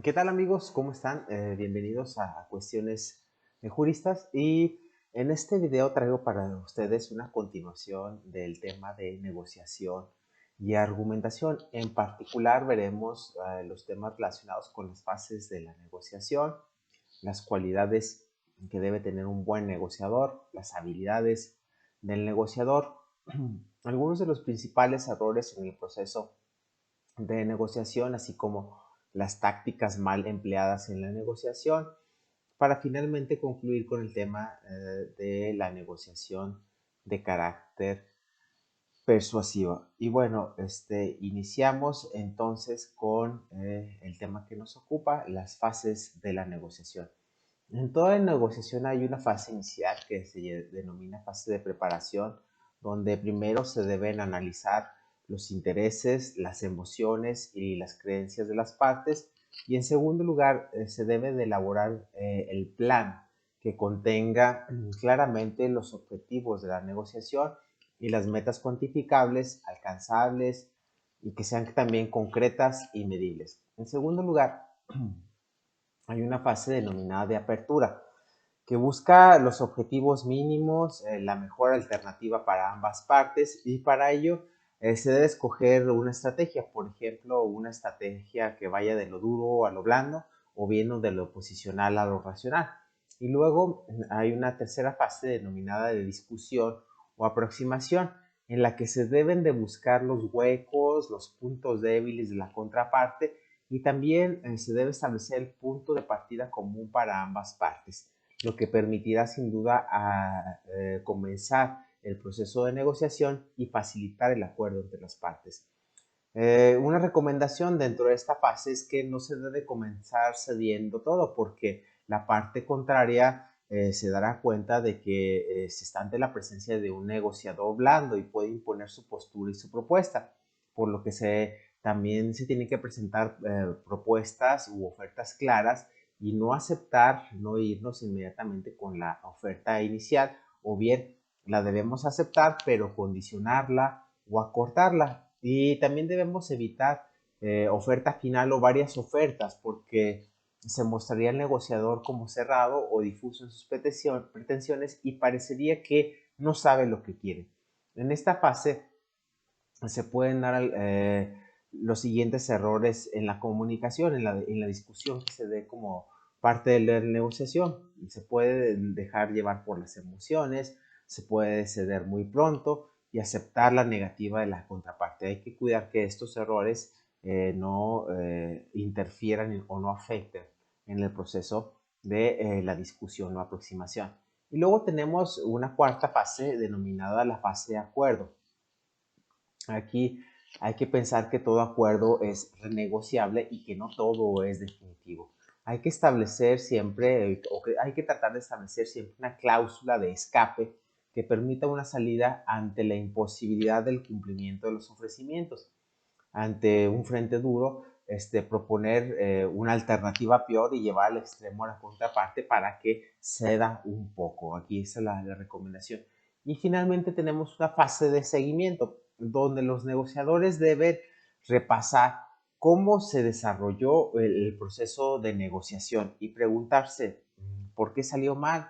¿Qué tal amigos? ¿Cómo están? Bienvenidos a Cuestiones Juristas y en este video traigo para ustedes una continuación del tema de negociación y argumentación. En particular veremos los temas relacionados con las fases de la negociación, las cualidades que debe tener un buen negociador, las habilidades del negociador, algunos de los principales errores en el proceso de negociación, así como las tácticas mal empleadas en la negociación, para finalmente concluir con el tema de la negociación de carácter persuasivo. Y bueno, iniciamos entonces con el tema que nos ocupa, las fases de la negociación. En toda negociación hay una fase inicial que se denomina fase de preparación, donde primero se deben analizar los intereses, las emociones y las creencias de las partes, y en segundo lugar se debe de elaborar el plan que contenga claramente los objetivos de la negociación y las metas cuantificables, alcanzables y que sean también concretas y medibles. En segundo lugar, hay una fase denominada de apertura, que busca los objetivos mínimos, la mejor alternativa para ambas partes y para ello se debe escoger una estrategia, por ejemplo, una estrategia que vaya de lo duro a lo blando o bien de lo posicional a lo racional. Y luego hay una tercera fase denominada de discusión o aproximación, en la que se deben de buscar los huecos, los puntos débiles de la contraparte y también se debe establecer el punto de partida común para ambas partes, lo que permitirá sin duda comenzar el proceso de negociación y facilitar el acuerdo entre las partes. Una recomendación dentro de esta fase es que no se debe comenzar cediendo todo porque la parte contraria se dará cuenta de que se está ante la presencia de un negociador blando y puede imponer su postura y su propuesta, por lo que también se tienen que presentar propuestas u ofertas claras y no aceptar, no irnos inmediatamente con la oferta inicial, o bien la debemos aceptar pero condicionarla o acortarla. Y también debemos evitar oferta final o varias ofertas porque se mostraría el negociador como cerrado o difuso en sus pretensiones y parecería que no sabe lo que quiere. En esta fase se pueden dar los siguientes errores en la comunicación, en la discusión que se dé como parte de la negociación. Se puede dejar llevar por las emociones, se puede ceder muy pronto y aceptar la negativa de la contraparte. Hay que cuidar que estos errores no interfieran o no afecten en el proceso de la discusión o aproximación. Y luego tenemos una cuarta fase denominada la fase de acuerdo. Aquí hay que pensar que todo acuerdo es renegociable y que no todo es definitivo. Hay que establecer siempre, o que hay que tratar de establecer siempre una cláusula de escape que permita una salida ante la imposibilidad del cumplimiento de los ofrecimientos. Ante un frente duro, proponer una alternativa peor y llevar al extremo a la contraparte para que ceda un poco. Aquí es la recomendación. Y finalmente tenemos una fase de seguimiento, donde los negociadores deben repasar cómo se desarrolló el proceso de negociación y preguntarse por qué salió mal,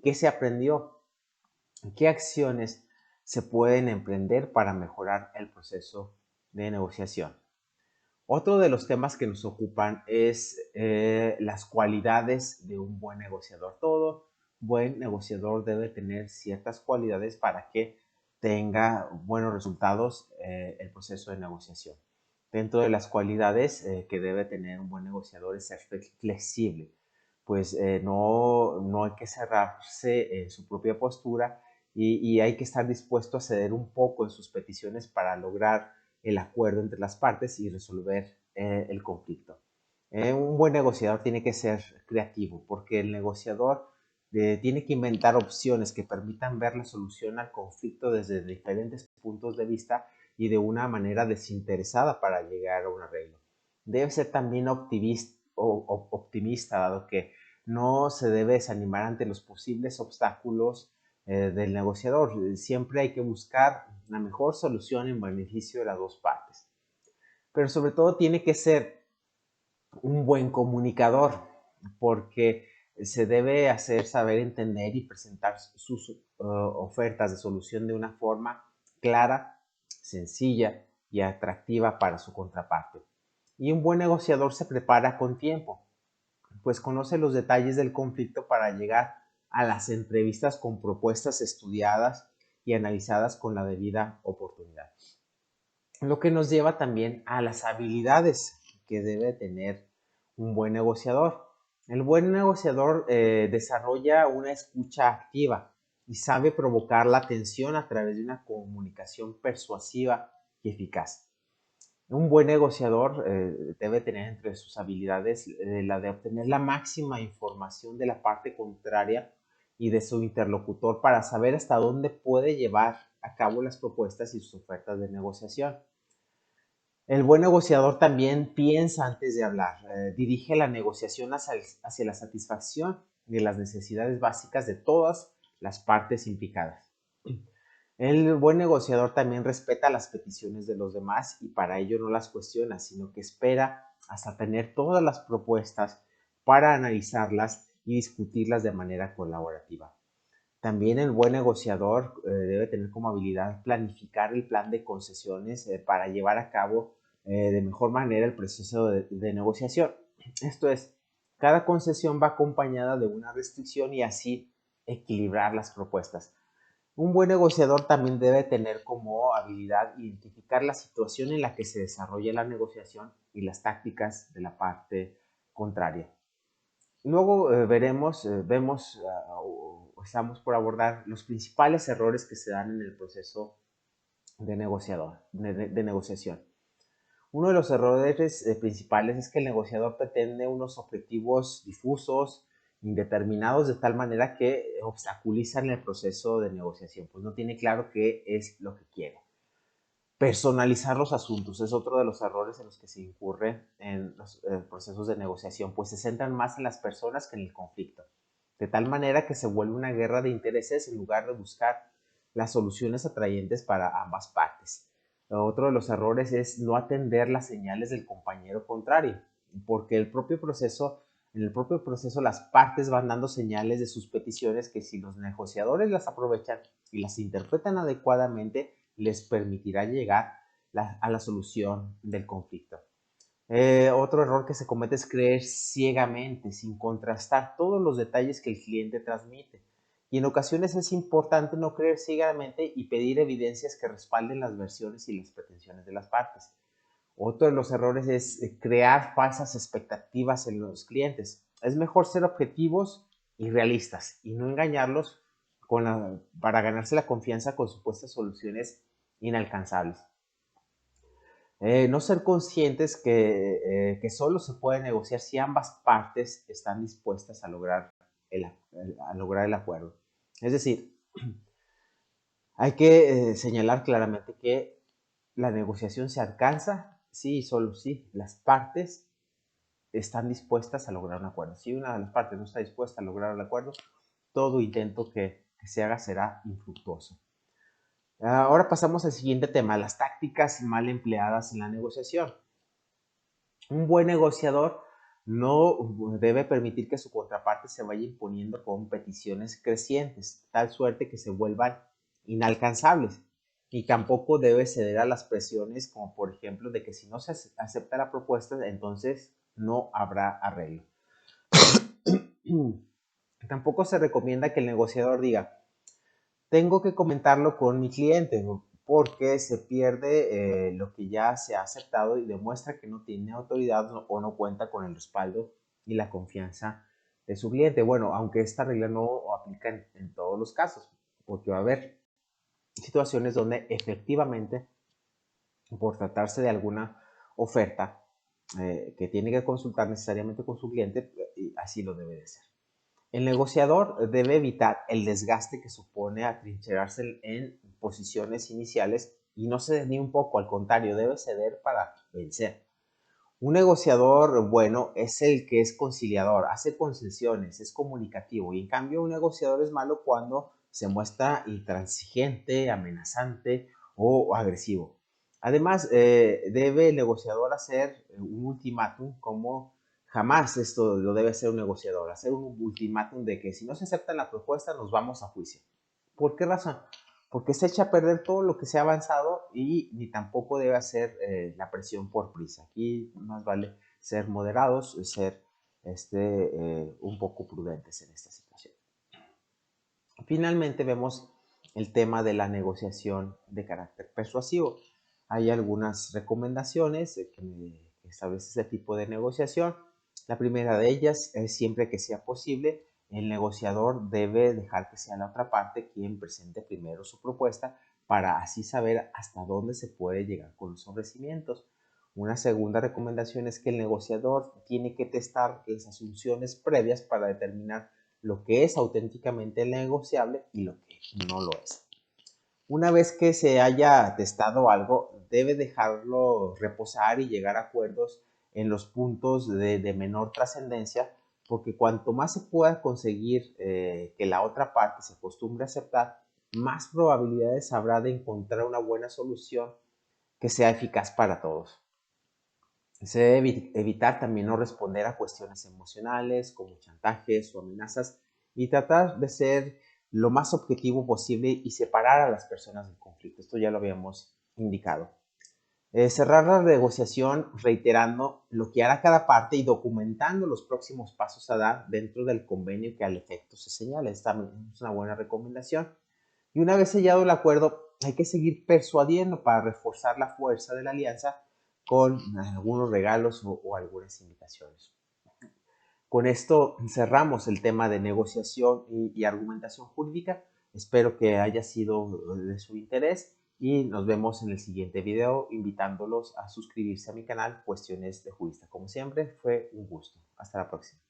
qué se aprendió, qué acciones se pueden emprender para mejorar el proceso de negociación. Otro de los temas que nos ocupan es las cualidades de un buen negociador. Todo buen negociador debe tener ciertas cualidades para que tenga buenos resultados el proceso de negociación. Dentro de las cualidades que debe tener un buen negociador es ser flexible, pues no hay que cerrarse en su propia postura y hay que estar dispuesto a ceder un poco en sus peticiones para lograr el acuerdo entre las partes y resolver el conflicto. Un buen negociador tiene que ser creativo porque el negociador tiene que inventar opciones que permitan ver la solución al conflicto desde diferentes puntos de vista y de una manera desinteresada para llegar a un arreglo. Debe ser también optimista, dado que no se debe desanimar ante los posibles obstáculos del negociador. Siempre hay que buscar la mejor solución en beneficio de las dos partes. Pero sobre todo tiene que ser un buen comunicador, porque se debe hacer saber entender y presentar sus ofertas de solución de una forma clara, sencilla y atractiva para su contraparte. Y un buen negociador se prepara con tiempo, pues conoce los detalles del conflicto para llegar a las entrevistas con propuestas estudiadas y analizadas con la debida oportunidad. Lo que nos lleva también a las habilidades que debe tener un buen negociador. El buen negociador desarrolla una escucha activa y sabe provocar la atención a través de una comunicación persuasiva y eficaz. Un buen negociador debe tener entre sus habilidades la de obtener la máxima información de la parte contraria y de su interlocutor para saber hasta dónde puede llevar a cabo las propuestas y sus ofertas de negociación. El buen negociador también piensa antes de hablar, dirige la negociación hacia la satisfacción de las necesidades básicas de todas las partes implicadas. El buen negociador también respeta las peticiones de los demás y para ello no las cuestiona, sino que espera hasta tener todas las propuestas para analizarlas y discutirlas de manera colaborativa. También el buen negociador debe tener como habilidad planificar el plan de concesiones para llevar a cabo de mejor manera el proceso de negociación. Esto es, cada concesión va acompañada de una restricción y así equilibrar las propuestas. Un buen negociador también debe tener como habilidad identificar la situación en la que se desarrolla la negociación y las tácticas de la parte contraria. Luego vemos, estamos por abordar los principales errores que se dan en el proceso de negociación. Uno de los errores principales es que el negociador pretende unos objetivos difusos, indeterminados, de tal manera que obstaculizan el proceso de negociación, pues no tiene claro qué es lo que quiere. Personalizar los asuntos es otro de los errores en los que se incurre en los procesos de negociación, pues se centran más en las personas que en el conflicto, de tal manera que se vuelve una guerra de intereses en lugar de buscar las soluciones atrayentes para ambas partes. Otro de los errores es no atender las señales del compañero contrario, porque en el propio proceso las partes van dando señales de sus peticiones que si los negociadores las aprovechan y las interpretan adecuadamente, les permitirá llegar a la solución del conflicto. Otro error que se comete es creer ciegamente, sin contrastar todos los detalles que el cliente transmite. Y en ocasiones es importante no creer ciegamente y pedir evidencias que respalden las versiones y las pretensiones de las partes. Otro de los errores es crear falsas expectativas en los clientes. Es mejor ser objetivos y realistas y no engañarlos para ganarse la confianza con supuestas soluciones inalcanzables. No ser conscientes que solo se puede negociar si ambas partes están dispuestas a lograr el acuerdo. Es decir, hay que señalar claramente que la negociación se alcanza si y solo si las partes están dispuestas a lograr un acuerdo. Si una de las partes no está dispuesta a lograr el acuerdo, todo intento que se haga será infructuoso. Ahora pasamos al siguiente tema, las tácticas mal empleadas en la negociación. Un buen negociador no debe permitir que su contraparte se vaya imponiendo con peticiones crecientes, tal suerte que se vuelvan inalcanzables. Y tampoco debe ceder a las presiones, como por ejemplo de que si no se acepta la propuesta, entonces no habrá arreglo. Tampoco se recomienda que el negociador diga, tengo que comentarlo con mi cliente, porque se pierde lo que ya se ha aceptado y demuestra que no tiene autoridad o no cuenta con el respaldo y la confianza de su cliente. Bueno, aunque esta regla no aplica en todos los casos, porque va a haber situaciones donde efectivamente, por tratarse de alguna oferta que tiene que consultar necesariamente con su cliente, así lo debe de ser. El negociador debe evitar el desgaste que supone atrincherarse en posiciones iniciales y no ceder ni un poco, al contrario, debe ceder para vencer. Un negociador bueno es el que es conciliador, hace concesiones, es comunicativo y en cambio un negociador es malo cuando se muestra intransigente, amenazante o agresivo. Además, debe el negociador hacer un ultimátum como Jamás esto lo debe hacer un negociador, hacer un ultimátum de que si no se acepta la propuesta nos vamos a juicio. ¿Por qué razón? Porque se echa a perder todo lo que se ha avanzado y ni tampoco debe hacer la presión por prisa. Aquí más vale ser moderados, ser un poco prudentes en esta situación. Finalmente vemos el tema de la negociación de carácter persuasivo. Hay algunas recomendaciones que establece este tipo de negociación. La primera de ellas es siempre que sea posible, el negociador debe dejar que sea la otra parte quien presente primero su propuesta para así saber hasta dónde se puede llegar con los ofrecimientos. Una segunda recomendación es que el negociador tiene que testar las asunciones previas para determinar lo que es auténticamente negociable y lo que no lo es. Una vez que se haya testado algo, debe dejarlo reposar y llegar a acuerdos en los puntos de menor trascendencia, porque cuanto más se pueda conseguir que la otra parte se acostumbre a aceptar, más probabilidades habrá de encontrar una buena solución que sea eficaz para todos. Se debe evitar también no responder a cuestiones emocionales como chantajes o amenazas y tratar de ser lo más objetivo posible y separar a las personas del conflicto. Esto ya lo habíamos indicado. Cerrar la negociación reiterando lo que hará cada parte y documentando los próximos pasos a dar dentro del convenio que al efecto se señala. Esta es una buena recomendación. Y una vez sellado el acuerdo, hay que seguir persuadiendo para reforzar la fuerza de la alianza con algunos regalos o algunas invitaciones. Con esto cerramos el tema de negociación y argumentación jurídica. Espero que haya sido de su interés y nos vemos en el siguiente video invitándolos a suscribirse a mi canal Cuestiones de Jurista. Como siempre, fue un gusto. Hasta la próxima.